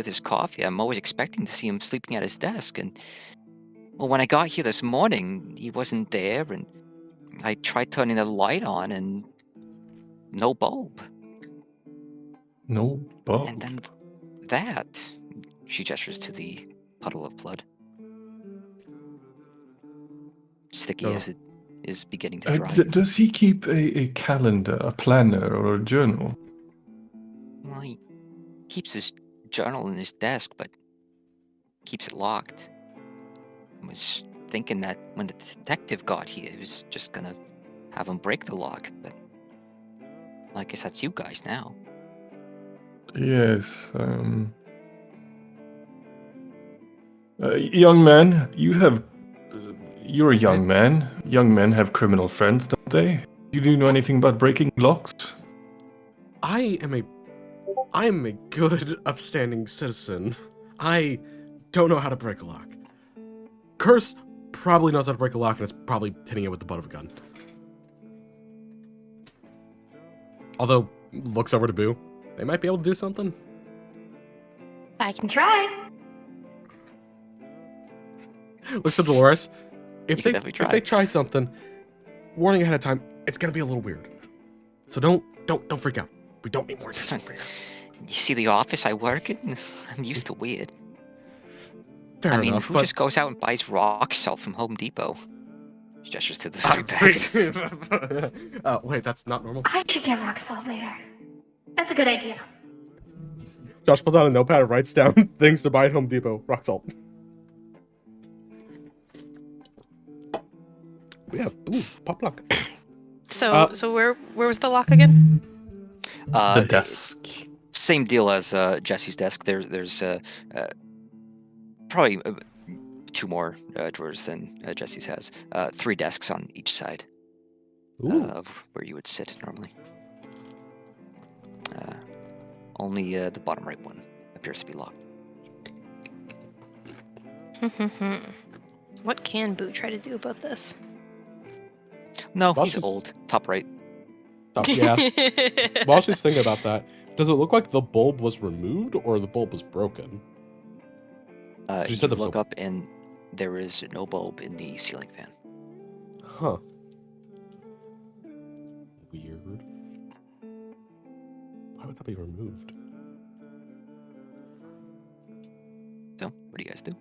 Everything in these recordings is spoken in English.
with his coffee. I'm always expecting to see him sleeping at his desk. And well, when I got here this morning, he wasn't there, and I tried turning the light on, and no bulb. No bulb. And then that, she gestures to the puddle of blood, sticky as it is beginning to dry. Does he keep a calendar, a planner, or a journal? Well, he keeps his journal in his desk, but keeps it locked. I was thinking that when the detective got here, he was just gonna have him break the lock, but I guess that's you guys now. Yes. Young man, you're a young man. Young men have criminal friends, don't they? Do you know anything about breaking locks? I am a good, upstanding citizen. I don't know how to break a lock. Curse probably knows how to break a lock and is probably hitting it with the butt of a gun. Although, looks over to Boo. They might be able to do something. I can try. Looks at Dolores. If You they can definitely if they try something, warning ahead of time, it's gonna be a little weird. So don't freak out. We don't need more attention for you. You see the office I work in? I'm used to weird. Fair I mean, enough, who but just goes out and buys rock salt from Home Depot? She gestures to the 3 bags. Wait, that's not normal. I should get rock salt later. That's a good idea. Josh pulls out a notepad and writes down things to buy at Home Depot. Rock salt. Yeah, ooh, pop lock. So where was the lock again? The desk. Same deal as Jesse's desk. There's probably 2 more drawers than Jesse's has. 3 desks on each side of where you would sit normally. Only the bottom right one appears to be locked. What can Boo try to do about this? No, Well, he's she's- old. Top right. Yeah. While she's thinking about that, does it look like the bulb was removed or the bulb was broken? You You said there was look no- up and there is no bulb in the ceiling fan. Huh. Weird. Why would that be removed? So, what do you guys do?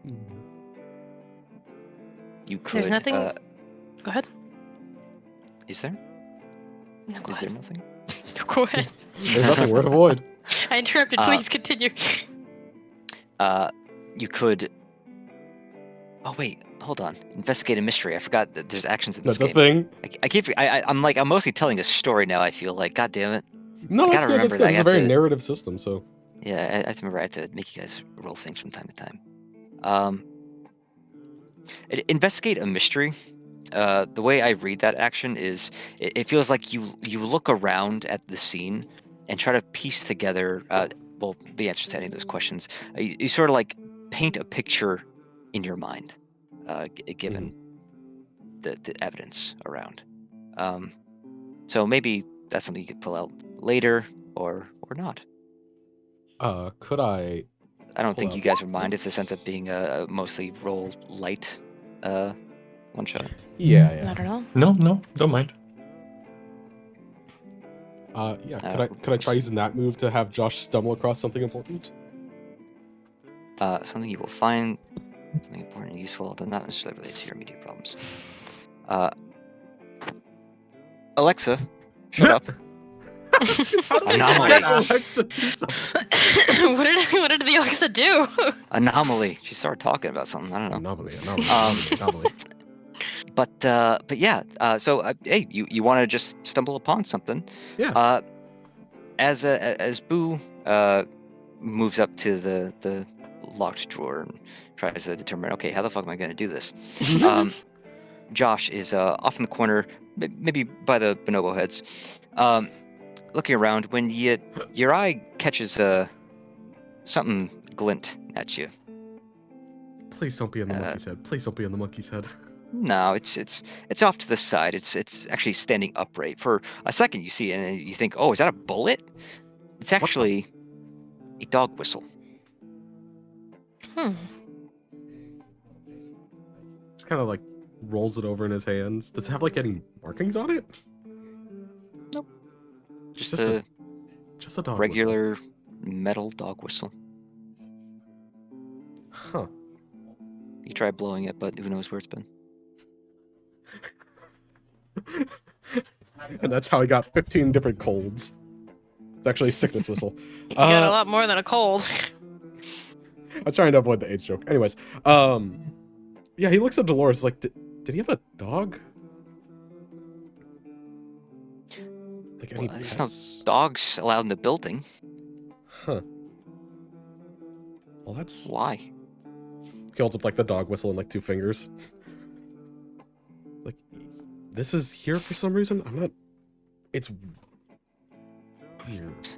Hmm. You could. There's nothing. Go ahead. Is there? No, go Is there ahead. nothing? No, go ahead. There's nothing. We're to avoid. I interrupted. Please continue. You could. Oh wait, hold on. Investigate a mystery. I forgot that there's actions in this That's a game. thing. I keep. I'm mostly telling a story now. I feel like, God damn it. No, I that's gotta good. remember That's that I good. It's a have very to- narrative system, so. Yeah, I have to remember. I have to make you guys roll things from time to time. Investigate a mystery. The way I read that action is, it feels like you look around at the scene and try to piece together, the answers to any of those questions. You sort of like paint a picture in your mind, given the evidence around. So maybe that's something you could pull out later, or not. Could I? I don't Pull think out- you guys would mind if this ends up being a mostly roll light one shot. Yeah. Not at all. No, don't mind. Yeah. Could I try using that move to have Josh stumble across something important? Something you will find something important and useful, although not necessarily related to your immediate problems. Alexa, shut up. Anomaly. Alexa do something? What did the Alexa do? Anomaly. She started talking about something. I don't know. Anomaly. But yeah. So hey, you want to just stumble upon something? Yeah. As Boo moves up to the locked drawer and tries to determine, okay, how the fuck am I going to do this? Josh is off in the corner, maybe by the bonobo heads, looking around when your eye catches something glint at you. Please don't be in the monkey's head. Please don't be in the monkey's head. No, it's off to the side. It's actually standing upright. For a second, you see it and you think, oh, is that a bullet? It's actually a dog whistle. Hmm. Just kind of like rolls it over in his hands. Does it have like any markings on it? Nope. It's Just a just a dog regular metal dog whistle. whistle. Huh. You try blowing it, but who knows where it's been. And that's how I got 15 different colds. It's actually a sickness whistle. You got a lot more than a cold. I was trying to avoid the AIDS joke. Anyways, yeah, he looks at Dolores like, did he have a dog? Like any Well, there's no pets? dogs allowed in the building. Huh. Well, that's... Why? He holds up like the dog whistle in like 2 fingers. Like, this is here for some reason? I'm not... It's... weird.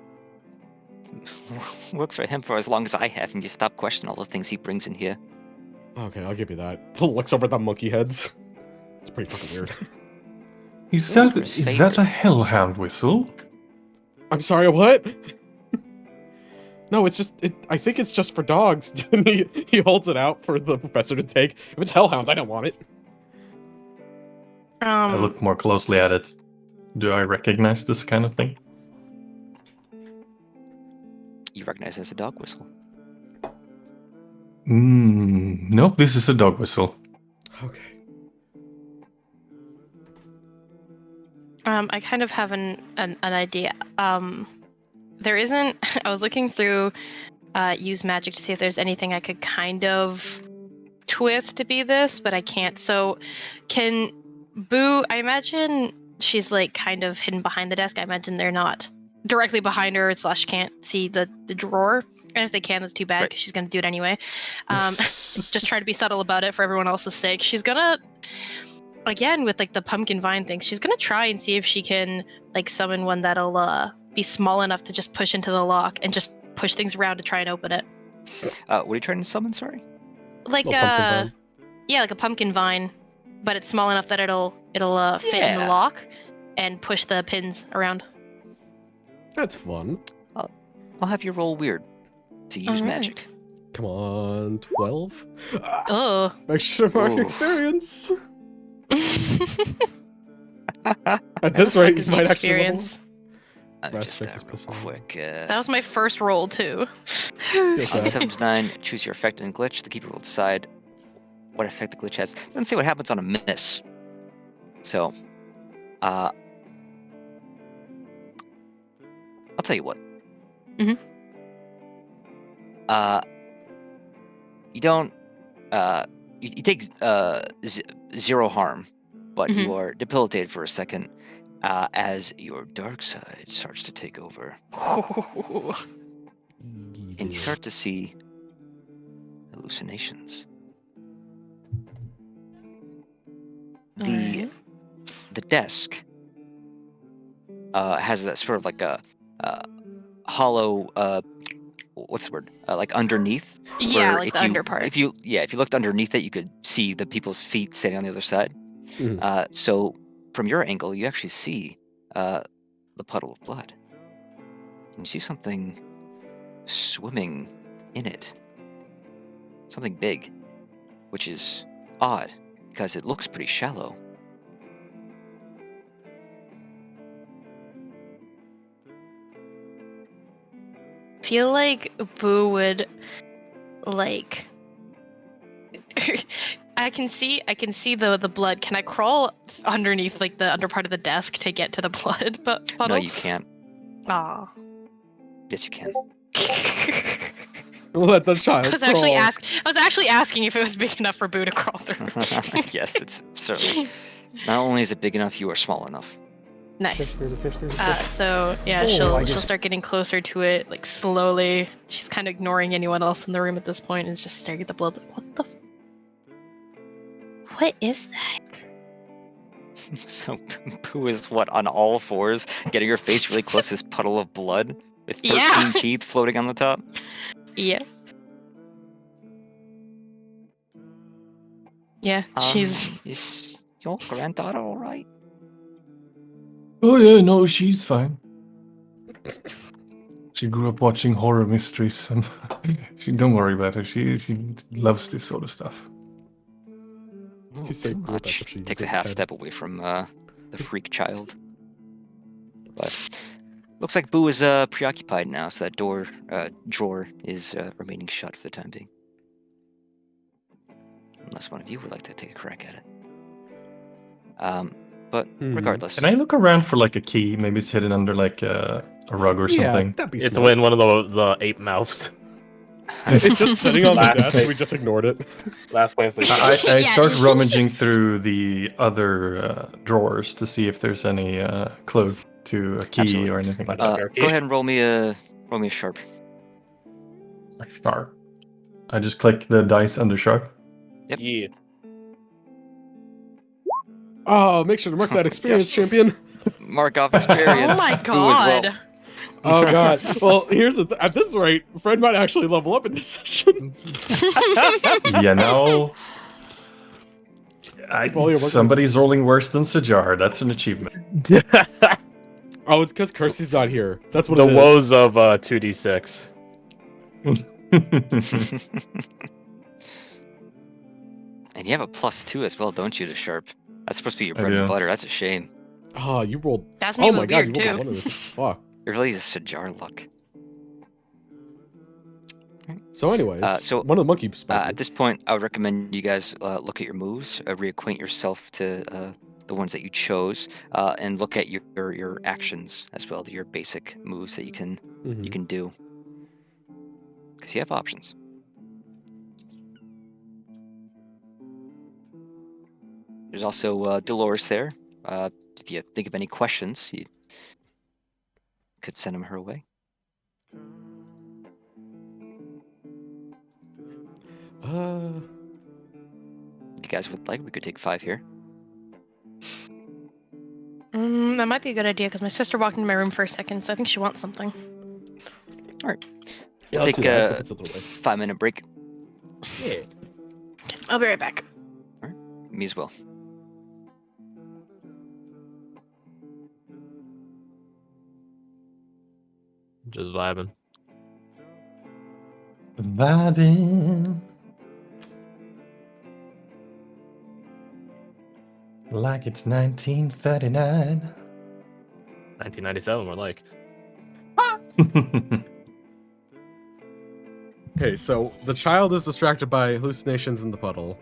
Worked for him for as long as I have, and you stop questioning all the things he brings in here. Okay, I'll give you that. Looks over at the monkey heads. It's pretty fucking weird. Is Those that were his is that a favorite. hellhound whistle? I'm sorry, what? No, it's just, I think it's just for dogs. And he holds it out for the professor to take. If it's hellhounds, I don't want it. I look more closely at it. Do I recognize this kind of thing? You recognize it as a dog whistle. Nope, this is a dog whistle. Okay. I kind of have an idea. There isn't. I was looking through use magic to see if there's anything I could kind of twist to be this, but I can't. So, can Boo? I imagine she's like kind of hidden behind the desk. I imagine they're not directly behind her / can't see the drawer. And if they can, that's too bad because she's gonna do it anyway. Just try to be subtle about it for everyone else's sake. She's gonna. Again, with like the pumpkin vine thing, she's gonna try and see if she can like summon one that'll be small enough to just push into the lock and just push things around to try and open it. What are you trying to summon? Sorry. Like Little pumpkin vine. yeah, like a pumpkin vine, but it's small enough that it'll fit in the Yeah. lock and push the pins around. That's fun. I'll have you roll weird to use Alright. magic. Come on, 12? Oh. Extra mark Ooh. experience. At this rate, you might actually level. experience. Brass Just tacks that real is plus quick. That was my first roll too. Yes, On sir. 7 to 9, choose your effect and glitch. The keeper will decide what effect the glitch has. Doesn't say what happens on a miss. So, I'll tell you what. Mhm. You don't. You take 0 harm, but Mhm. you are debilitated for a second as your dark side starts to take over, and you start to see hallucinations. The desk has that sort of like a hollow what's the word like underneath Yeah, where like if the you under part. if you looked underneath it you could see the people's feet standing on the other side. Mhm. So from your angle you actually see the puddle of blood and you see something swimming in it, something big, which is odd because it looks pretty shallow. Feel like Boo would like I can see the blood. Can I crawl underneath like the under part of the desk to get to the blood puddle? No, you can't. Aw. Yes, you can. Let the child I was actually crawl. asking if it was big enough for Boo to crawl through. Yes, it's certainly. Not only is it big enough, you are small enough. Nice. There's a fish, there's a fish. So yeah, Oh, I she'll just- start getting closer to it, like slowly. She's kind of ignoring anyone else in the room at this point, and is just staring at the blood. Like, what the? What is that? So Pooh is what, on all fours, getting her face really close to this puddle of blood with 13 Yeah. teeth floating on the top. Yeah. Yeah, she's. Is your granddaughter all right? Oh yeah, no, she's fine. She grew up watching horror mysteries. And don't worry about her. She loves this sort of stuff. She's so Too cool back much. if she Takes was a at half 10. step away from the freak child. But looks like Boo is preoccupied now, so that drawer is remaining shut for the time being. Unless one of you would like to take a crack at it. But regardless, Can I look around for like a key? Maybe it's hidden under like a rug or something. That'd be It's smart. in one of the ape mouths. It's just sitting on the Last desk. place. We just ignored it. Last place they I Yeah. start rummaging through the other drawers to see if there's any clue to a key Absolutely. or anything like Uh, that. go ahead and roll me a sharp. Sharp. I just click the dice under sharp. Yep. Yeah. Oh, make sure to mark Oh that my experience, gosh. champion. Oh Mark off experience. my Boo as well. god. Oh god. Well, here's at this rate, Fred might actually level up in this session. You know, Well, yeah, somebody's rolling worse than Sajar. That's an achievement. Oh, it's because Kirsty's not here. That's what The it is. woes of 2d6. And you have a +2 as well, don't you, to sharp? That's supposed to be your I bread and do. butter. That's a shame. Oh, you rolled. That's me Oh with my god, weird you rolled too. one of this. Fuck. It really is Sajar luck. So, anyways, So, one of the monkey spiked At this point, I would recommend you guys look at your moves, reacquaint yourself to the ones that you chose, and look at your actions as well, your basic moves that you can do, because you have options. There's also Dolores there. If you think of any questions, you could send them her way. If you guys would like, we could take 5 here. That might be a good idea because my sister walked into my room for a second, so I think she wants something. We'll let's take do that. a It's a little way. 5-minute break. Yeah. I'll be right back. Me as well. Just vibing. Vibing. Like it's 1939. 1997, we're like. Okay, so the child is distracted by hallucinations in the puddle.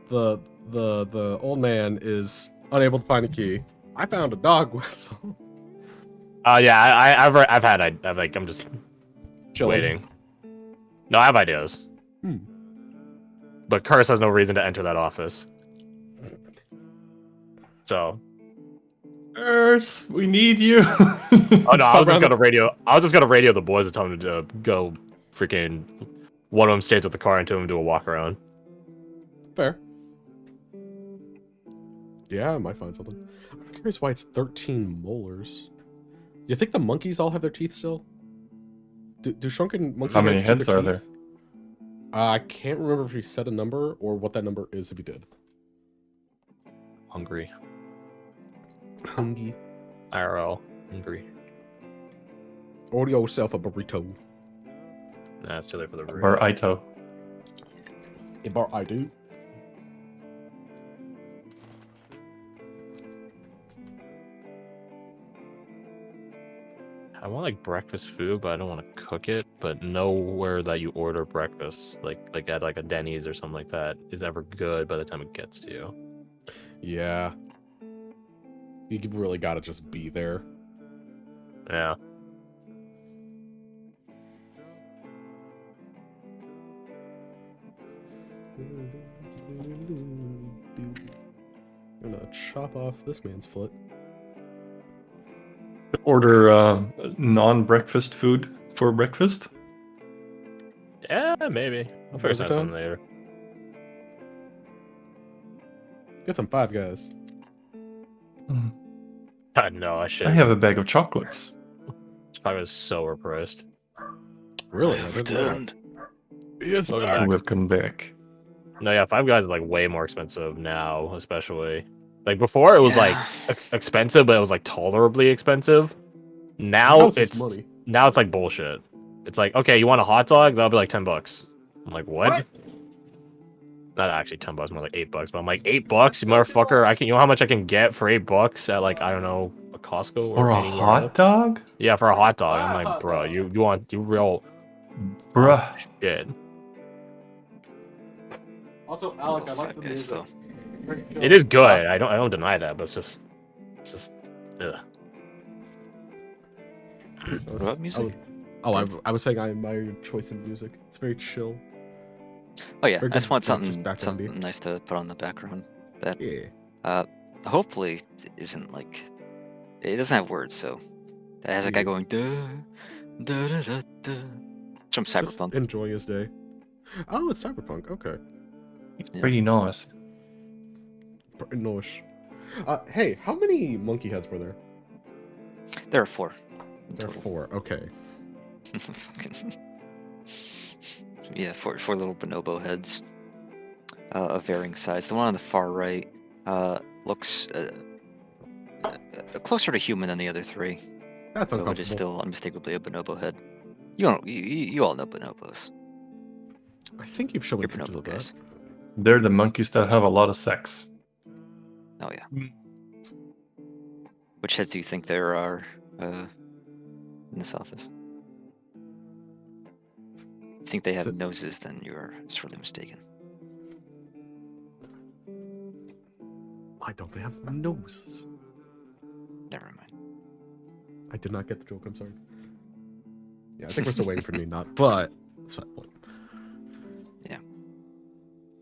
The old man is unable to find a key. I found a dog whistle. Yeah, I'm just Chilling. waiting. No, I have ideas. But Curse has no reason to enter that office. So. Earth, we need you. Oh no, I was just gonna radio the boys and tell them to go freaking. One of them stays with the car and two of them do a walk around. Fair. Yeah, I might find something. I'm curious why it's 13 molars. Do you think the monkeys all have their teeth still? Do shrunken monkey How many keep heads their are teeth? there? I can't remember if he said a number or what that number is if he did. Hungry. Hungry. IRL. Hungry. Order yourself a burrito. Nah, it's too late for the Or Ito. A bar I do. I want like breakfast food, but I don't want to cook it. But nowhere that you order breakfast, like at like a Denny's or something like that, is ever good by the time it gets to you. Yeah. You really gotta just be there. Yeah. I'm gonna chop off this man's foot. Order non-breakfast food for breakfast. Yeah, maybe. I'll figure Burger something Time? later. Get some Five Guys. God, no, I should. I have a bag of chocolates. I was so repressed. Really? I didn't know that. Yes, Welcome back. Welcome back. No, yeah, Five Guys is like way more expensive now, especially. Like before, it was like expensive, but it was like tolerably expensive. Now House is it's money. now it's like bullshit. It's like, okay, you want a hot dog? That'll be like $10. I'm like, what? Not actually $10, more like $8. But I'm like, $8, you motherfucker! I can, you know how much I can get for $8 at like, I don't know, a Costco or Or a anywhere hot else? dog? Yeah, for a hot dog. I'm like, bro, you real Bruh. shit. Also, I'll Alec, go I like Five the Guys, music. It is good. I don't deny that, but it's just ugh. What about music? I was saying I admire your choice in music. It's very chill. Oh yeah, Very I just good, want like, just something backgroundy. nice to put on the background that Yeah. hopefully isn't like it doesn't have words, so that has a guy Yeah. going duh duh duh duh duh. It's from Just Cyberpunk. enjoy his day. Oh, it's Cyberpunk. Okay. It's Yeah. pretty nice. Nosh. Hey, how many monkey heads were there? There are 4. in There are total. 4. Okay. Fucking yeah, four little bonobo heads of varying size. The one on the far right looks closer to human than the other 3, That's but it is uncomfortable. still unmistakably a bonobo head. You all know bonobos. I think you've shown me You're pictures bonobo of that. guys. They're the monkeys that have a lot of sex. Oh yeah. Which heads do you think there are in this office? If you think they have So- noses, then you're sorely mistaken. Why don't they have noses? Never mind. I did not get the joke. I'm sorry. Yeah, I think we're still waiting for me not, but it's fine.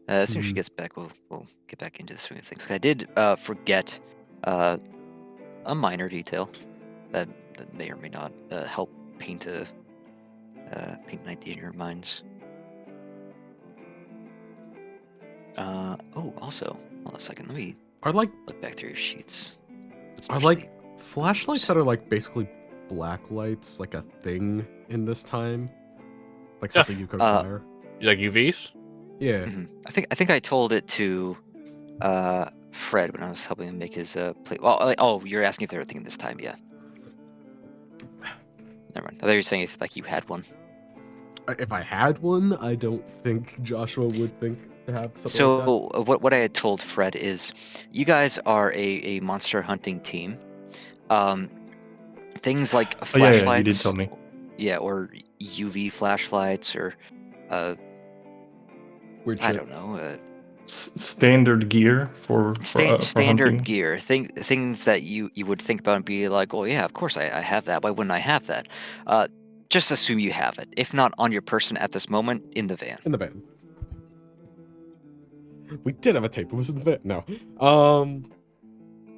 As soon as she Hmm. gets back, we'll get back into the swing of things. I did forget a minor detail that may or may not help paint an idea in your minds. Also, hold on a second. Let me Are like look back through your sheets. like flashlights that are like basically black lights like a thing in this time? Like something you could acquire? You like UVs? Yeah. Mhm. I think I told it to Fred when I was helping him make his plate. Oh, you're asking if they were a thing this time? Yeah. Never mind. I thought you were saying if like you had one. If I had one, I don't think Joshua would think to have something like So what I had told Fred is, you guys are a monster hunting team. Things like Oh yeah, you did flashlights, tell me. yeah, or UV flashlights, or that. Weird I shit. don't know, Standard gear for standard hunting. gear, things that you would think about and be like, oh yeah, of course I have that. Why wouldn't I have that? Just assume you have it. If not on your person at this moment, in the van. In the van. We did have a tape. It was in the van. No.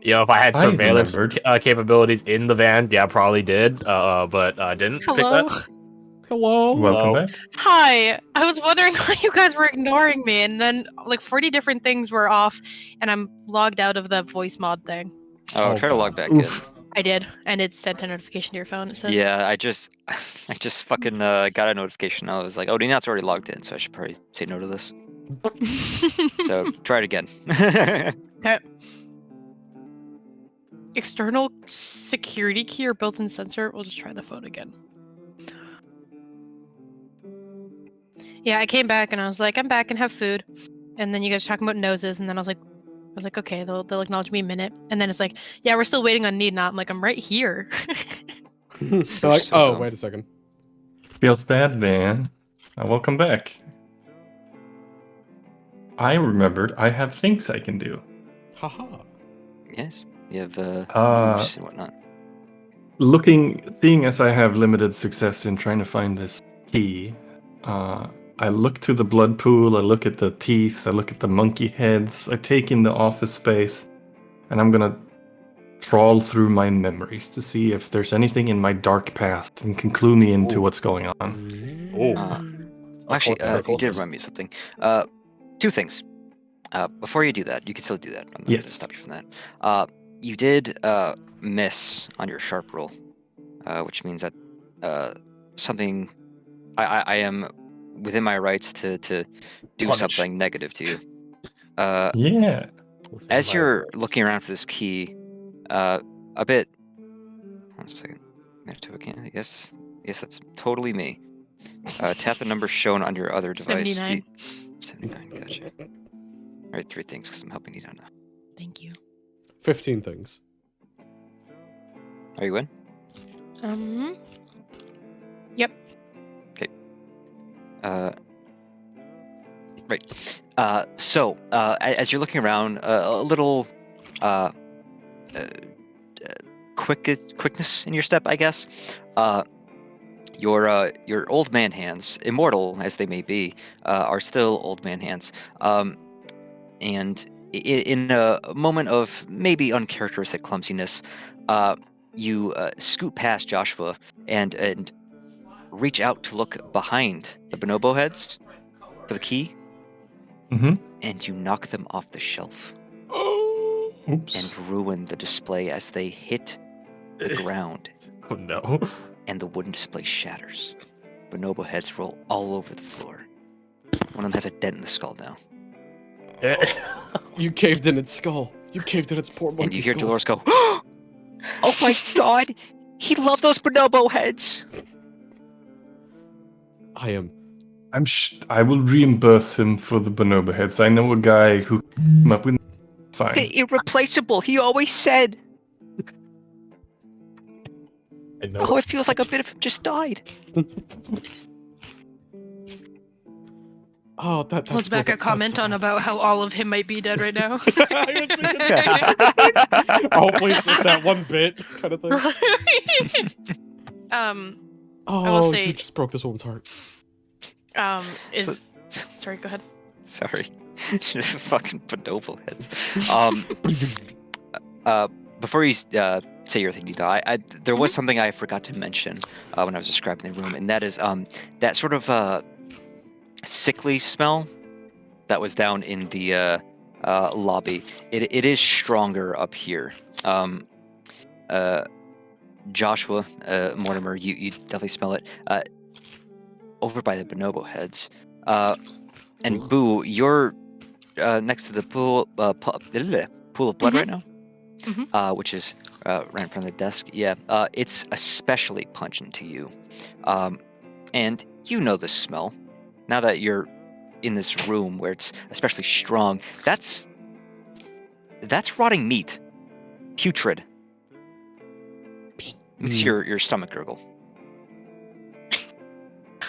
You know, if I had I surveillance remembered. capabilities in the van, yeah, probably did. But I didn't pick Hello. that. Hello. Welcome Hello. back. Hi. I was wondering why you guys were ignoring me, and then like 40 different things were off, and I'm logged out of the voice mod thing. Oh, Oh, try to God. log back in. Oof. I did, and it sent a notification to your phone. It says. Yeah, I just fucking got a notification. I was like, oh, Ninat's already logged in, so I should probably say no to this. So try it again. Okay. External security key or built-in sensor. We'll just try the phone again. Yeah, I came back and I was like, I'm back and have food. And then you guys were talking about noses, and then I was like, okay, they'll acknowledge me in a minute. And then it's like, yeah, we're still waiting on Need Not. I'm like, I'm right here. They're like, so oh, dumb. wait a second. Feels bad, man. Welcome back. I remembered I have things I can do. Haha. Yes, you have Uh, moves and whatnot. Seeing as I have limited success in trying to find this key, I look to the blood pool, I look at the teeth, I look at the monkey heads, I take in the office space, and I'm gonna trawl through my memories to see if there's anything in my dark past and can clue me into Ooh. what's going on. Actually, Occultist, you did occultist. remind me of something. 2 things. Before you do that, you can still do that. I'm not going to Yes. stop you from that. You did miss on your sharp roll, which means that something. I am within my rights to do Punish. something negative to you. Yeah. As My you're rights. looking around for this key, a bit. 1 second. Manitoba Canada. Yes, that's totally me. Tap the number shown on your other device. 79. 79. Gotcha. All right, 3 things because I'm helping you down now. Thank you. 15 things. Are you in? Yep. Okay. Right. So, as you're looking around, a little quickness in your step, I guess. Your old man hands, immortal as they may be, are still old man hands. And in a moment of maybe uncharacteristic clumsiness, you scoot past Joshua and reach out to look behind the bonobo heads for the key, Mm-hmm. and you knock them off the shelf Oops. and ruin the display as they hit the ground, Oh no. and the wooden display shatters. Bonobo heads roll all over the floor. One of them has a dent in the skull now. You caved in its skull. You caved in its poor monkey And you hear skull. Dolores go, "Oh my god! He loved those bonobo heads!" I will reimburse him for the bonobo heads. I know a guy who came up with fine. They're irreplaceable, he always said. I know. Oh, it feels like a bit of him just died. Oh, that's Let's back cool. a comment on about how all of him might be dead right now. I was thinking that. Hopefully it's just that one bit kind of thing. will say- you just broke this woman's heart. Sorry, go ahead. Sorry. Just fucking bonobo heads. Before you say your thing, Nita, there was something I forgot to mention when I was describing the room, and that is that sort of sickly smell that was down in the lobby. It is stronger up here. Joshua, Mortimer, you definitely smell it. Over by the bonobo heads. And Boo, you're next to the pool of blood right now, which is right in front of the desk. Yeah, it's especially pungent to you, and you know the smell. Now that you're in this room where it's especially strong, that's rotting meat, putrid. Makes your stomach gurgle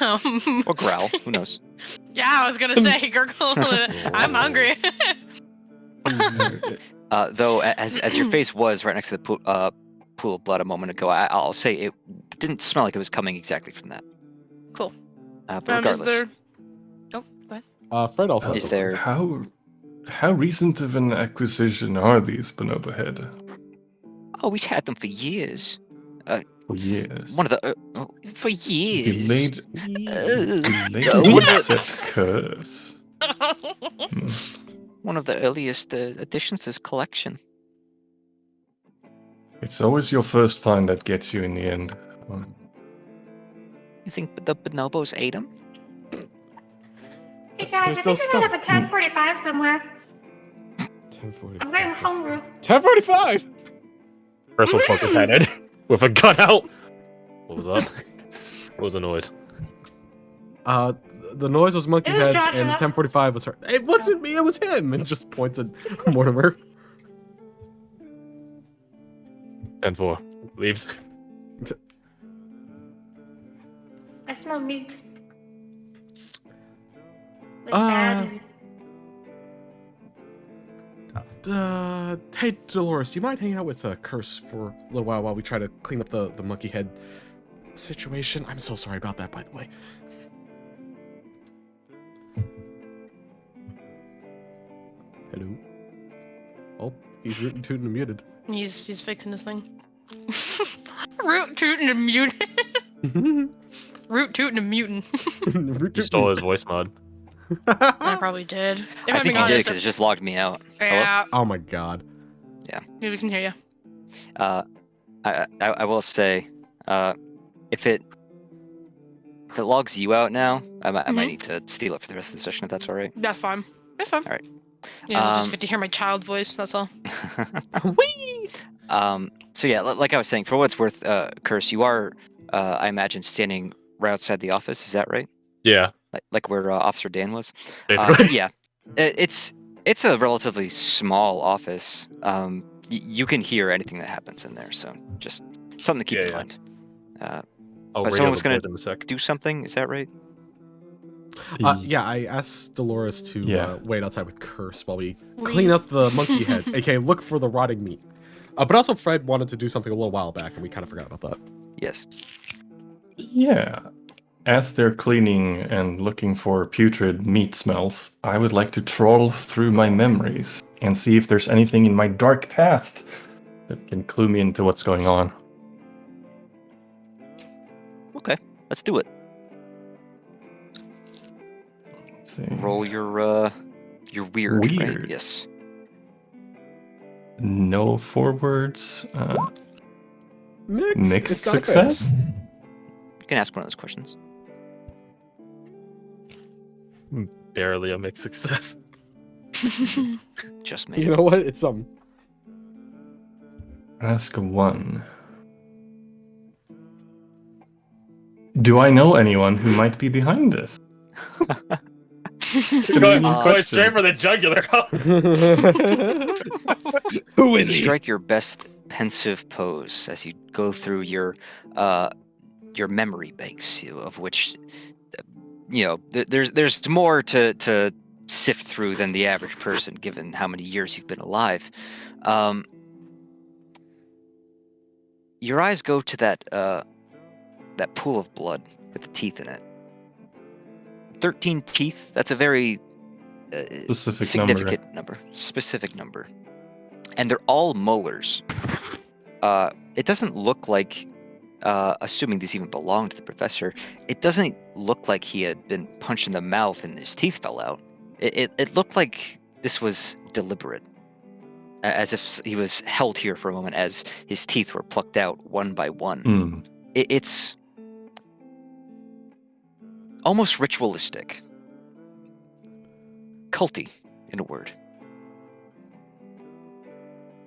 or growl. Who knows? Yeah, I was gonna say, gurgle. I'm hungry. Though, as your face was right next to the pool of blood a moment ago, I'll say it didn't smell like it was coming exactly from that. Cool. But Is regardless, there... Oh, go ahead. Fred also. is there? How recent of an acquisition are these bonobo head? Oh, we've had them for years. For years. One of the for years. Delayed set curse. One of the earliest additions to his collection. It's always your first find that gets you in the end. You think the bonobos ate him? Hey guys, I There's think no I might have a 1045 somewhere. 10:45. I'm getting hungry. 10:45. First will poke his head in with a gun out. What was up? What was the noise? The noise was monkey It was heads, Joshua. and 10:45 was her. It wasn't me. It was him. And just points at Mortimer. 10-4. Leaves. I smell meat. Like bad meat. Hey Dolores, do you mind hanging out with Curse for a little while we try to clean up the monkey head situation? I'm so sorry about that, by the way. Hello. Oh, he's rootin' tootin' and muted. He's fixing this thing. Root tootin' and mutant. Root tootin' and mutant. You stole his voice mod. I probably did. If I I'm think being you did honest, because it just logged me out. yeah, Oh my god. maybe we can hear you. I will say, if it logs you out now, I might need to steal it for the rest of the session if that's all right. That's fine. That's fine. All right. Yeah, I just get to hear my child voice. That's all. Whee! So yeah, like I was saying, for what it's worth, Curse, you are, I imagine, standing right outside the office. Is that right? Yeah, Like where Officer Dan was. basically. Yeah, it's a relatively small office. You can hear anything that happens in there, so just something to keep in Yeah. mind. I'll But radio someone the was gonna boys in a sec. do something. Is that right? Yeah, I asked Dolores to Yeah. wait outside with Curse while we Leave. clean up the monkey heads, aka look for the rotting meat. But also, Fred wanted to do something a little while back, and we kind of forgot about that. Yes. Yeah. As they're cleaning and looking for putrid meat smells, I would like to trawl through my memories and see if there's anything in my dark past that can clue me into what's going on. Okay, let's do it. Let's see. Roll your weird. Right? Weird. Yes. No forwards. Mixed It's not bad. success. You can ask one of those questions. Barely a mixed success. Just me. You know what? It's Ask one. Do I know anyone who might be behind this? Going straight for the jugular. Who is You he? strike your best pensive pose as you go through your memory banks, of which there's more to sift through than the average person, given how many years you've been alive. Your eyes go to that pool of blood with the teeth in it. 13 teeth. That's a very Specific significant number. Specific number. And they're all molars. It doesn't look like, assuming these even belonged to the professor, it doesn't look like he had been punched in the mouth and his teeth fell out. It looked like this was deliberate, as if he was held here for a moment as his teeth were plucked out one by one. Hmm. It's almost ritualistic. Culty, in a word.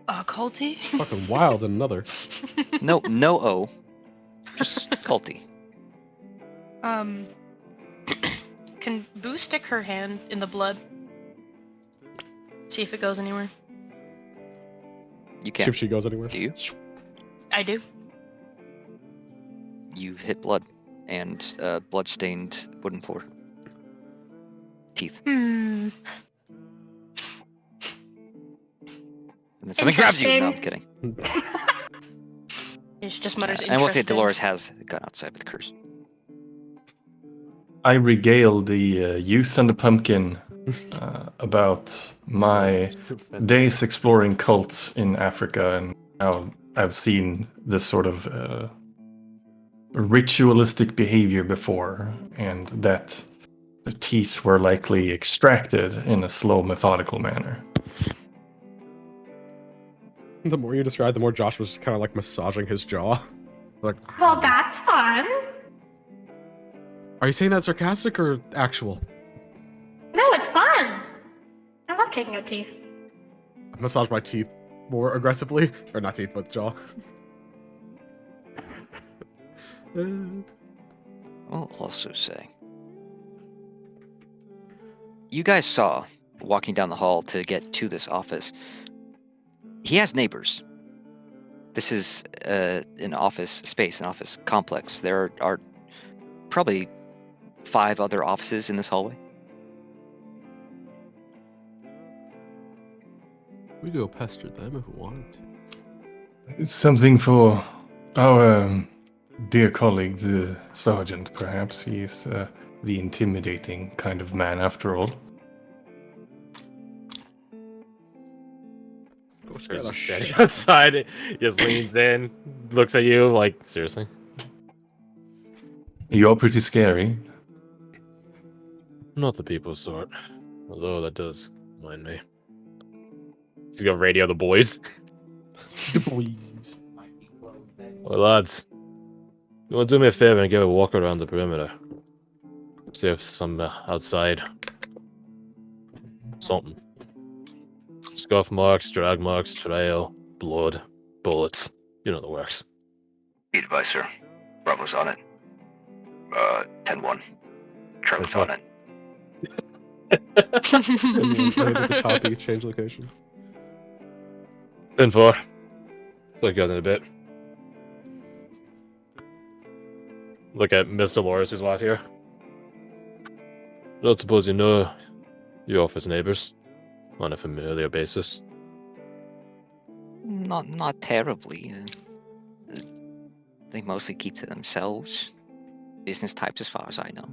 Culty? Fucking wild and another. No O. Just culty. Can Boo stick her hand in the blood? See if it goes anywhere. You See can't. if she goes anywhere. Do you? I do. You hit blood and blood-stained wooden floor. Teeth. Hmm. And then something grabs you. No, I'm kidding. It just mutters And we'll say interesting. Dolores has gone outside with Curse. I regale the youth and the pumpkin about my days exploring cults in Africa and how I've seen this sort of ritualistic behavior before, and that the teeth were likely extracted in a slow, methodical manner. The more you describe, the more Josh was kind of like massaging his jaw. Like, Well, that's fun. are you saying that sarcastic or actual? No, it's fun. I love taking out teeth. I massage my teeth more aggressively, or not teeth, but jaw. I'll also say, you guys saw, walking down the hall to get to this office, he has neighbors. This is an office space, an office complex. There are probably 5 other offices in this hallway. We go pester them if we wanted to. Something for our dear colleague, the sergeant, perhaps. He's the intimidating kind of man, after all. Curse is standing outside, just leans in, looks at you like, seriously? You're pretty scary. Not the people sort. Although that does mind me. He's gonna radio the boys. The boys. Well, lads, you want to do me a favor and give a walk around the perimeter? See if some outside. Something. Scuff marks, drag marks, trail, blood. Bullets. You know the works. Be advised, sir. Bravo's on it. 10-1. Charlie's on it. Able to copy, change location. 10-4. Look you guys in a bit. Look at Miss Dolores who's out here. I don't suppose you know your office neighbors on a familiar basis. Not terribly. They mostly keep to themselves. Business types, as far as I know.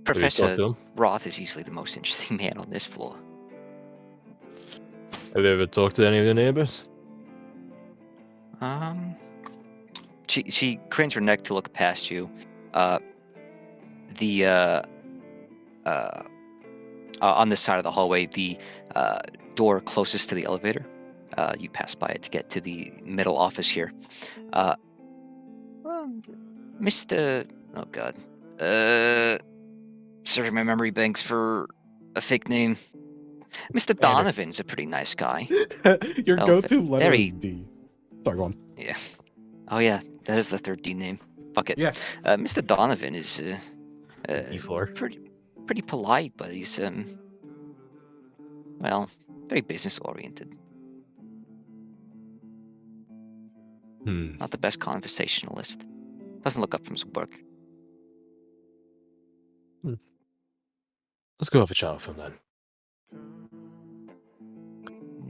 Have you talked Professor to them? Roth is easily the most interesting man on this floor. Have you ever talked to any of your neighbors? She cranes her neck to look past you. On this side of the hallway, the door closest to the elevator. You pass by it to get to the middle office here. Mr. Oh God. Searching my memory banks for a fake name. Mr. Donovan's a pretty nice guy. Your go-to letter is very- D. Sorry, go on. Yeah. Oh yeah, that is the third D name. Fuck it. Yeah. Mr. Donovan is E4. pretty polite, but he's well, very business oriented. Not the best conversationalist. Doesn't look up from his work. Let's go have a chat with him then.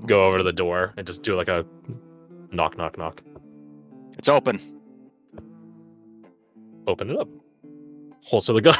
Go over to the door and just do like a knock, knock, knock. It's open. Open it up. Holster the gun.